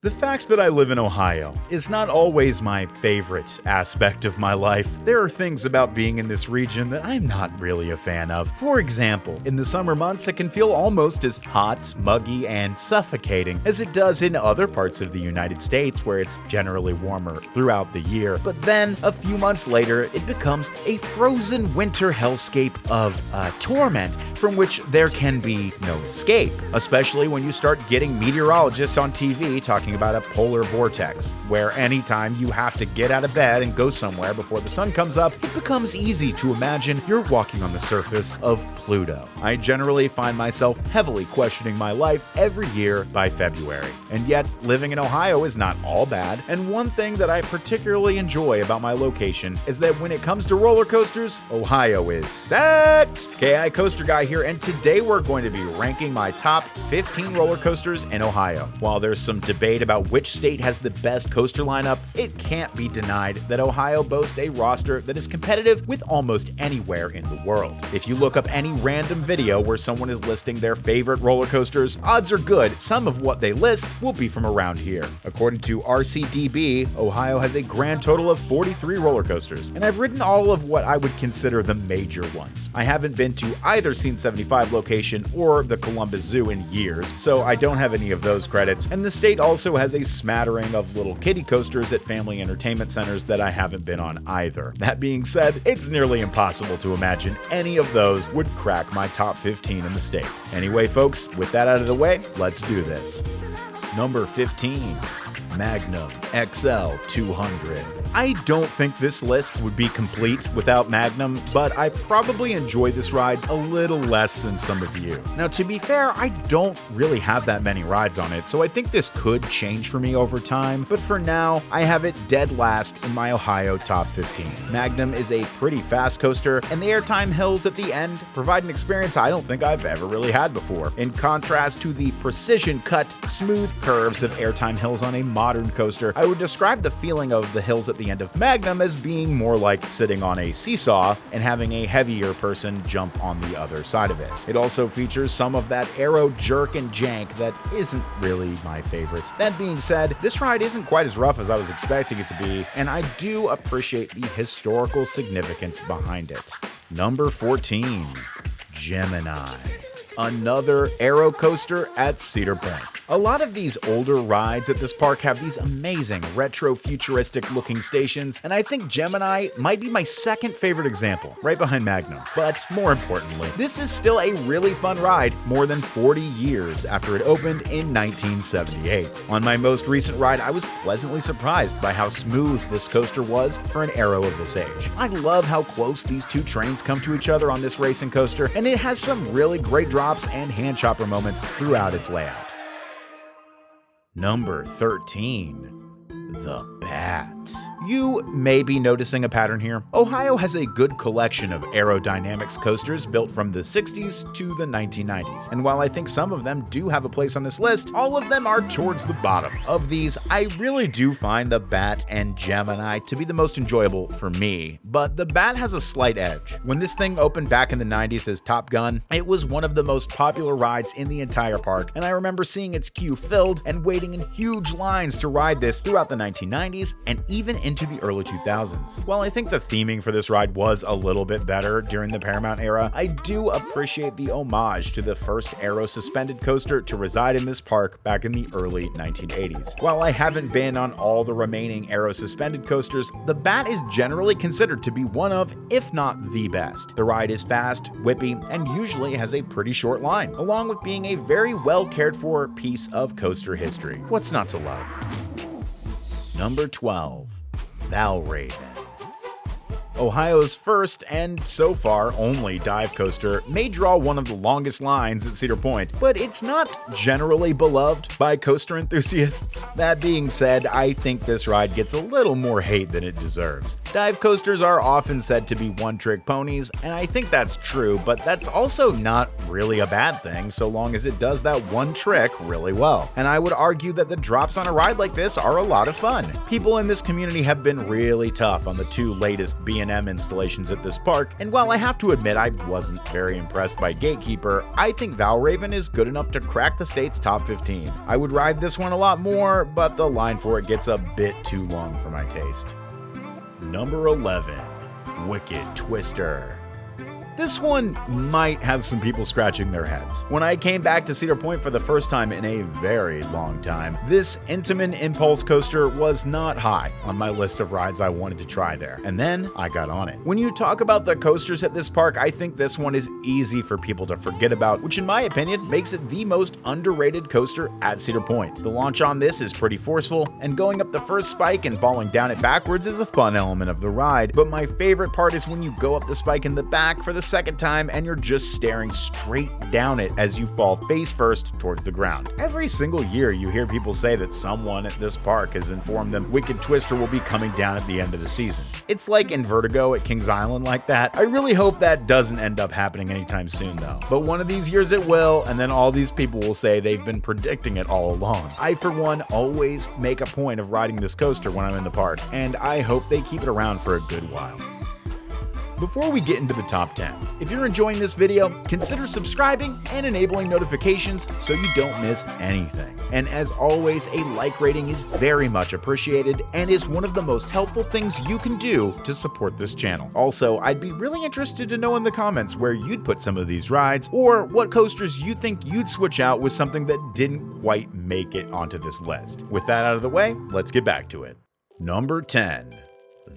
The fact that I live in Ohio is not always my favorite aspect of my life. There are things about being in this region that I'm not really a fan of. For example, in the summer months, it can feel almost as hot, muggy, and suffocating as it does in other parts of the United States where it's generally warmer throughout the year. But then, a few months later, it becomes a frozen winter hellscape of torment from which there can be no escape, especially when you start getting meteorologists on TV talking about a polar vortex, where anytime you have to get out of bed and go somewhere before the sun comes up, it becomes easy to imagine you're walking on the surface of Pluto. I generally find myself heavily questioning my life every year by February. And yet, living in Ohio is not all bad, and one thing that I particularly enjoy about my location is that when it comes to roller coasters, Ohio is stacked! KI Coaster Guy here, and today we're going to be ranking my top 15 roller coasters in Ohio. While there's some debate about which state has the best coaster lineup, it can't be denied that Ohio boasts a roster that is competitive with almost anywhere in the world. If you look up any random video where someone is listing their favorite roller coasters, odds are good some of what they list will be from around here. According to RCDB, Ohio has a grand total of 43 roller coasters, and I've ridden all of what I would consider the major ones. I haven't been to either Scene 75 location or the Columbus Zoo in years, so I don't have any of those credits, and the state also has a smattering of little kiddie coasters at family entertainment centers that I haven't been on either. That being said, it's nearly impossible to imagine any of those would crack my top 15 in the state. Anyway, folks, with that out of the way, let's do this. Number 15. Magnum XL 200. I don't think this list would be complete without Magnum, but I probably enjoy this ride a little less than some of you. Now, to be fair, I don't really have that many rides on it, so I think this could change for me over time, but for now, I have it dead last in my Ohio top 15. Magnum is a pretty fast coaster, and the airtime hills at the end provide an experience I don't think I've ever really had before. In contrast to the precision-cut, smooth curves of airtime hills on a modern coaster, I would describe the feeling of the hills at the end of Magnum as being more like sitting on a seesaw and having a heavier person jump on the other side of it. It also features some of that aero jerk and jank that isn't really my favorite. That being said, this ride isn't quite as rough as I was expecting it to be, and I do appreciate the historical significance behind it. Number 14. Gemini. Another aero coaster at Cedar Point. A lot of these older rides at this park have these amazing retro-futuristic looking stations, and I think Gemini might be my second favorite example, right behind Magnum. But more importantly, this is still a really fun ride more than 40 years after it opened in 1978. On my most recent ride, I was pleasantly surprised by how smooth this coaster was for an aero of this age. I love how close these two trains come to each other on this racing coaster, and it has some really great drops and hand chopper moments throughout its layout. Number 13. The Bat. You may be noticing a pattern here. Ohio has a good collection of aerodynamics coasters built from the 60s to the 1990s, and while I think some of them do have a place on this list, all of them are towards the bottom. Of these, I really do find the Bat and Gemini to be the most enjoyable for me, but the Bat has a slight edge. When this thing opened back in the 90s as Top Gun, it was one of the most popular rides in the entire park, and I remember seeing its queue filled and waiting in huge lines to ride this throughout the 1990s and even into the early 2000s. While I think the theming for this ride was a little bit better during the Paramount era, I do appreciate the homage to the first aero suspended coaster to reside in this park back in the early 1980s. While I haven't been on all the remaining aero suspended coasters, the Bat is generally considered to be one of, if not the best. The ride is fast, whippy, and usually has a pretty short line, along with being a very well cared for piece of coaster history. What's not to love? Number 12. Valraven. Ohio's first, and so far only, dive coaster may draw one of the longest lines at Cedar Point, but it's not generally beloved by coaster enthusiasts. That being said, I think this ride gets a little more hate than it deserves. Dive coasters are often said to be one-trick ponies, and I think that's true, but that's also not really a bad thing so long as it does that one trick really well. And I would argue that the drops on a ride like this are a lot of fun. People in this community have been really tough on the two latest B&M B&M installations at this park, and while I have to admit I wasn't very impressed by Gatekeeper, I think Valraven is good enough to crack the state's top 15. I would ride this one a lot more, but the line for it gets a bit too long for my taste. Number 11. Wicked Twister. This one might have some people scratching their heads. When I came back to Cedar Point for the first time in a very long time, this Intamin Impulse coaster was not high on my list of rides I wanted to try there. And then I got on it. When you talk about the coasters at this park, I think this one is easy for people to forget about, which in my opinion makes it the most underrated coaster at Cedar Point. The launch on this is pretty forceful, and going up the first spike and falling down it backwards is a fun element of the ride, but my favorite part is when you go up the spike in the back for the second time and you're just staring straight down it as you fall face first towards the ground. Every single year you hear people say that someone at this park has informed them Wicked Twister will be coming down at the end of the season. It's like in Vertigo at Kings Island like that. I really hope that doesn't end up happening anytime soon though. But one of these years it will, and then all these people will say they've been predicting it all along. I for one always make a point of riding this coaster when I'm in the park, and I hope they keep it around for a good while. Before we get into the top 10, if you're enjoying this video, consider subscribing and enabling notifications so you don't miss anything. And as always, a like rating is very much appreciated and is one of the most helpful things you can do to support this channel. Also, I'd be really interested to know in the comments where you'd put some of these rides, or what coasters you think you'd switch out with something that didn't quite make it onto this list. With that out of the way, let's get back to it. Number 10.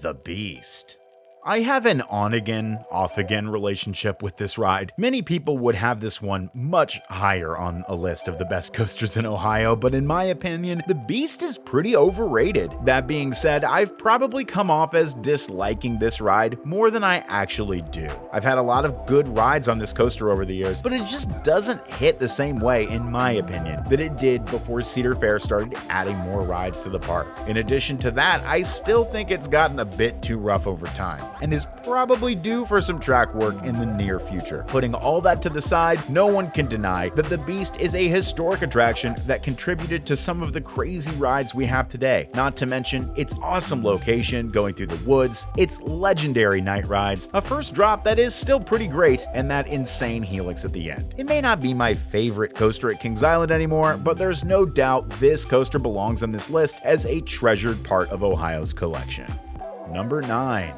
The Beast. I have an on-again, off-again relationship with this ride. Many people would have this one much higher on a list of the best coasters in Ohio, but in my opinion, the Beast is pretty overrated. That being said, I've probably come off as disliking this ride more than I actually do. I've had a lot of good rides on this coaster over the years, but it just doesn't hit the same way, in my opinion, that it did before Cedar Fair started adding more rides to the park. In addition to that, I still think it's gotten a bit too rough over time, and is probably due for some track work in the near future. Putting all that to the side, no one can deny that the Beast is a historic attraction that contributed to some of the crazy rides we have today. Not to mention its awesome location going through the woods, its legendary night rides, a first drop that is still pretty great, and that insane helix at the end. It may not be my favorite coaster at Kings Island anymore, but there's no doubt this coaster belongs on this list as a treasured part of Ohio's collection. Number 9.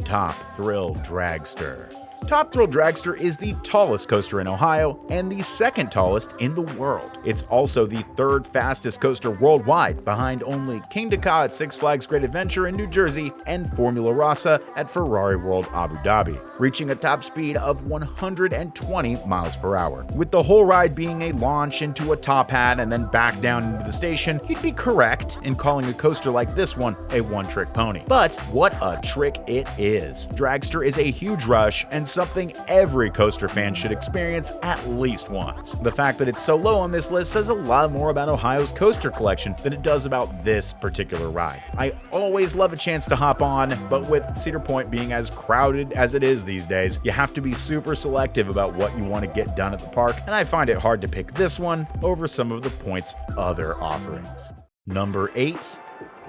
Top Thrill Dragster. Top Thrill Dragster is the tallest coaster in Ohio and the second tallest in the world. It's also the third fastest coaster worldwide, behind only King Ka at Six Flags Great Adventure in New Jersey and Formula Rossa at Ferrari World Abu Dhabi, reaching a top speed of 120 miles per hour. With the whole ride being a launch into a top hat and then back down into the station, you'd be correct in calling a coaster like this one a one-trick pony. But what a trick it is. Dragster is a huge rush and something every coaster fan should experience at least once. The fact that it's so low on this list says a lot more about Ohio's coaster collection than it does about this particular ride. I always love a chance to hop on, but with Cedar Point being as crowded as it is these days, you have to be super selective about what you want to get done at the park, and I find it hard to pick this one over some of the Point's other offerings. Number 8.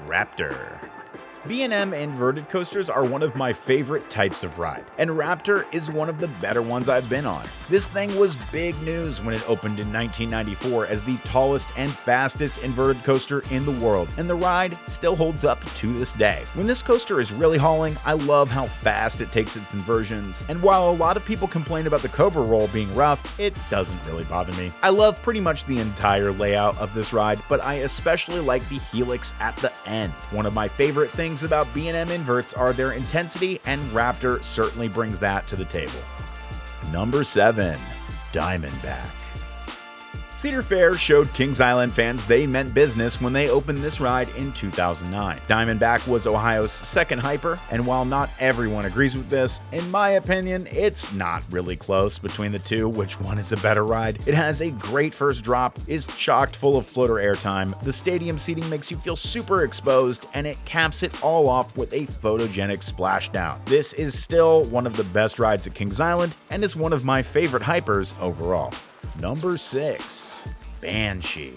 Raptor. B&M inverted coasters are one of my favorite types of ride, and Raptor is one of the better ones I've been on. This thing was big news when it opened in 1994 as the tallest and fastest inverted coaster in the world, and the ride still holds up to this day. When this coaster is really hauling, I love how fast it takes its inversions, and while a lot of people complain about the Cobra roll being rough, it doesn't really bother me. I love pretty much the entire layout of this ride, but I especially like the helix at the end. One of my favorite things about B&M inverts are their intensity, and Raptor certainly brings that to the table. Number 7. Diamondback. Cedar Fair showed Kings Island fans they meant business when they opened this ride in 2009. Diamondback was Ohio's second hyper, and while not everyone agrees with this, in my opinion, it's not really close between the two which one is a better ride. It has a great first drop, is chocked full of floater airtime, the stadium seating makes you feel super exposed, and it caps it all off with a photogenic splashdown. This is still one of the best rides at Kings Island, and is one of my favorite hypers overall. Number 6. Banshee.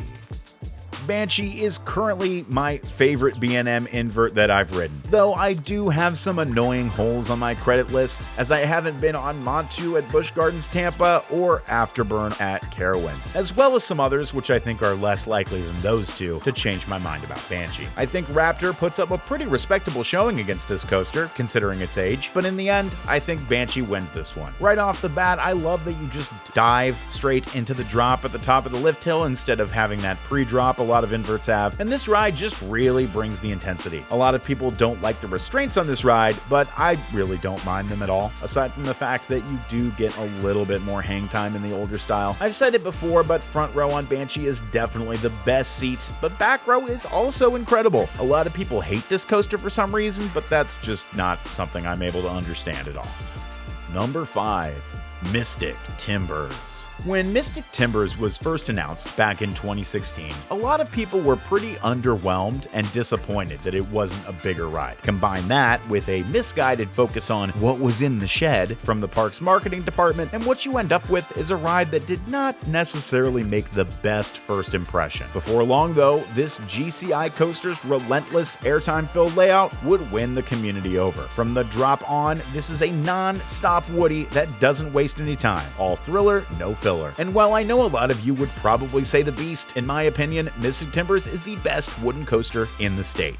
Banshee is currently my favorite B&M invert that I've ridden, though I do have some annoying holes on my credit list, as I haven't been on Montu at Busch Gardens Tampa or Afterburn at Carowinds, as well as some others which I think are less likely than those two to change my mind about Banshee. I think Raptor puts up a pretty respectable showing against this coaster, considering its age, but in the end, I think Banshee wins this one. Right off the bat, I love that you just dive straight into the drop at the top of the lift hill instead of having that pre-drop a lot of inverts have, and this ride just really brings the intensity. A lot of people don't like the restraints on this ride, but I really don't mind them at all, aside from the fact that you do get a little bit more hang time in the older style. I've said it before, but front row on Banshee is definitely the best seat, but back row is also incredible. A lot of people hate this coaster for some reason, but that's just not something I'm able to understand at all. Number 5. Mystic Timbers. When Mystic Timbers was first announced back in 2016, a lot of people were pretty underwhelmed and disappointed that it wasn't a bigger ride. Combine that with a misguided focus on what was in the shed from the park's marketing department, and what you end up with is a ride that did not necessarily make the best first impression. Before long though, this GCI coaster's relentless airtime-filled layout would win the community over. From the drop on, this is a non-stop Woody that doesn't waste any time. All thriller, no filler. And while I know a lot of you would probably say the Beast, in my opinion, Mystic Timbers is the best wooden coaster in the state.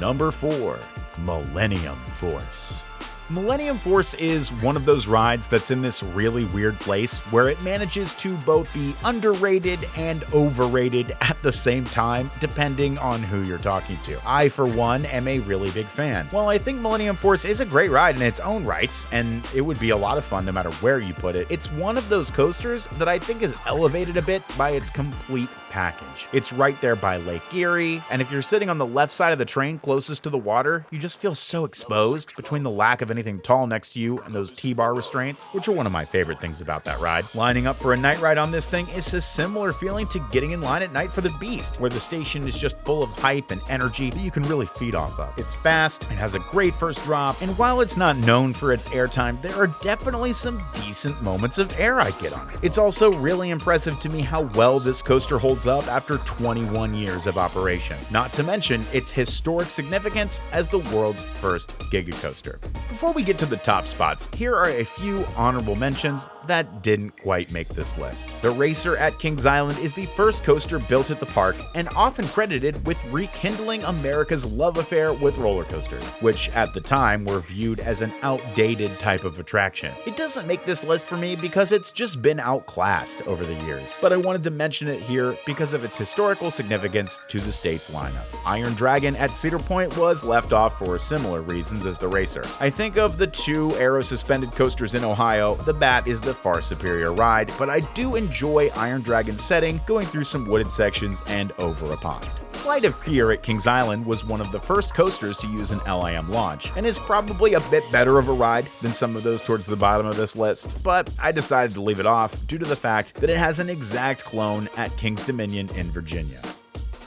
Number 4. Millennium Force. Millennium Force is one of those rides that's in this really weird place where it manages to both be underrated and overrated at the same time, depending on who you're talking to. I, for one, am a really big fan. While I think Millennium Force is a great ride in its own rights, and it would be a lot of fun no matter where you put it, it's one of those coasters that I think is elevated a bit by its complete package. It's right there by Lake Erie, and if you're sitting on the left side of the train closest to the water, you just feel so exposed between the lack of anything tall next to you and those T-bar restraints, which are one of my favorite things about that ride. Lining up for a night ride on this thing is a similar feeling to getting in line at night for the Beast, where the station is just full of hype and energy that you can really feed off of. It's fast, it has a great first drop, and while it's not known for its airtime, there are definitely some decent moments of air I get on it. It's also really impressive to me how well this coaster holds up after 21 years of operation, not to mention its historic significance as the world's first Giga Coaster. Before we get to the top spots, here are a few honorable mentions that didn't quite make this list. The Racer at Kings Island is the first coaster built at the park and often credited with rekindling America's love affair with roller coasters, which at the time were viewed as an outdated type of attraction. It doesn't make this list for me because it's just been outclassed over the years, but I wanted to mention it here because of its historical significance to the state's lineup. Iron Dragon at Cedar Point was left off for similar reasons as the Racer. I think of the two aero-suspended coasters in Ohio, the Bat is the far superior ride, but I do enjoy Iron Dragon's setting, going through some wooded sections and over a pond. Flight of Fear at Kings Island was one of the first coasters to use an LIM launch, and is probably a bit better of a ride than some of those towards the bottom of this list, but I decided to leave it off due to the fact that it has an exact clone at Kings Dominion in Virginia.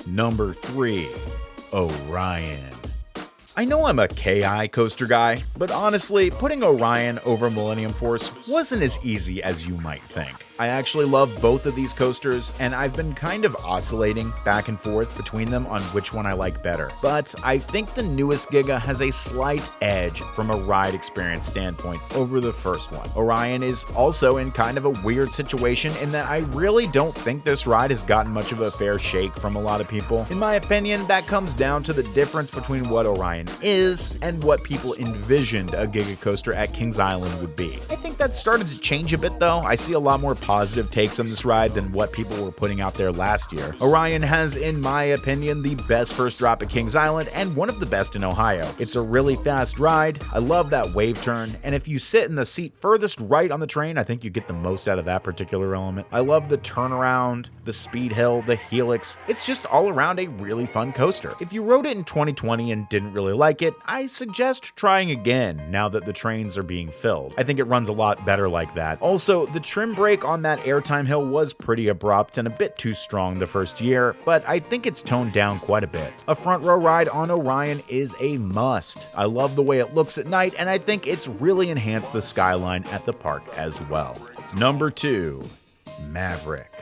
Number 3. Orion. I know I'm a KI coaster guy, but honestly, putting Orion over Millennium Force wasn't as easy as you might think. I actually love both of these coasters, and I've been kind of oscillating back and forth between them on which one I like better. But I think the newest Giga has a slight edge from a ride experience standpoint over the first one. Orion is also in kind of a weird situation in that I really don't think this ride has gotten much of a fair shake from a lot of people. In my opinion, that comes down to the difference between what Orion is and what people envisioned a Giga coaster at Kings Island would be. I think that started to change a bit though. I see a lot more positive takes on this ride than what people were putting out there last year. Orion has, in my opinion, the best first drop at Kings Island and one of the best in Ohio. It's a really fast ride. I love that wave turn, and if you sit in the seat furthest right on the train, I think you get the most out of that particular element. I love the turnaround, the speed hill, the helix. It's just all around a really fun coaster. If you rode it in 2020 and didn't really like it, I suggest trying again now that the trains are being filled. I think it runs a lot better like that. Also, the trim brake on that airtime hill was pretty abrupt and a bit too strong the first year, but I think it's toned down quite a bit. A front row ride on Orion is a must. I love the way it looks at night, and I think it's really enhanced the skyline at the park as well. Number 2. Maverick.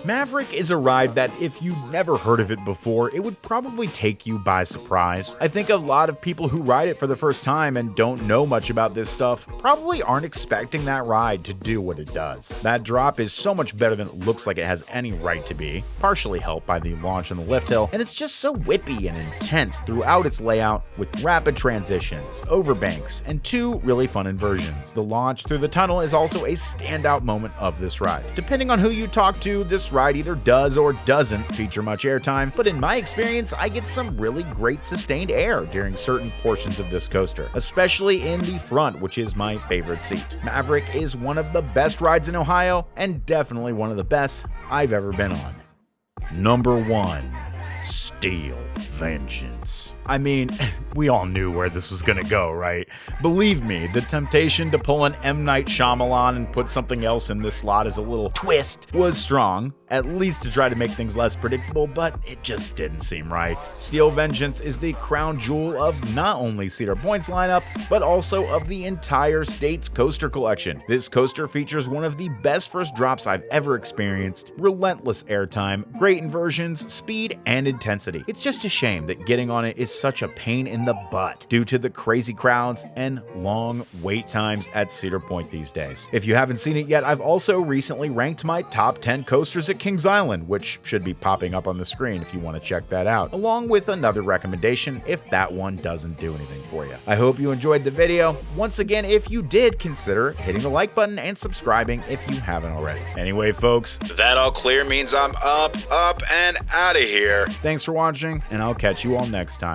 Maverick is a ride that if you'd never heard of it before, it would probably take you by surprise. I think a lot of people who ride it for the first time and don't know much about this stuff probably aren't expecting that ride to do what it does. That drop is so much better than it looks like it has any right to be, partially helped by the launch on the lift hill, and it's just so whippy and intense throughout its layout with rapid transitions, overbanks, and 2 really fun inversions. The launch through the tunnel is also a standout moment of this ride. Depending on who you talk to, this ride either does or doesn't feature much airtime, but in my experience, I get some really great sustained air during certain portions of this coaster, especially in the front, which is my favorite seat. Maverick is one of the best rides in Ohio, and definitely one of the best I've ever been on. Number 1. Steel Vengeance. I mean, we all knew where this was gonna go, right? Believe me, the temptation to pull an M. Night Shyamalan and put something else in this slot as a little twist was strong, at least to try to make things less predictable, but it just didn't seem right. Steel Vengeance is the crown jewel of not only Cedar Point's lineup, but also of the entire state's coaster collection. This coaster features one of the best first drops I've ever experienced, relentless airtime, great inversions, speed, and intensity. It's just a shame that getting on it is such a pain in the butt due to the crazy crowds and long wait times at Cedar Point these days. If you haven't seen it yet, I've also recently ranked my top 10 coasters at Kings Island, which should be popping up on the screen if you want to check that out, along with another recommendation if that one doesn't do anything for you. I hope you enjoyed the video. Once again, if you did, consider hitting the like button and subscribing if you haven't already. Anyway, folks, that all clear means I'm up, and out of here. Thanks for watching, and I'll catch you all next time.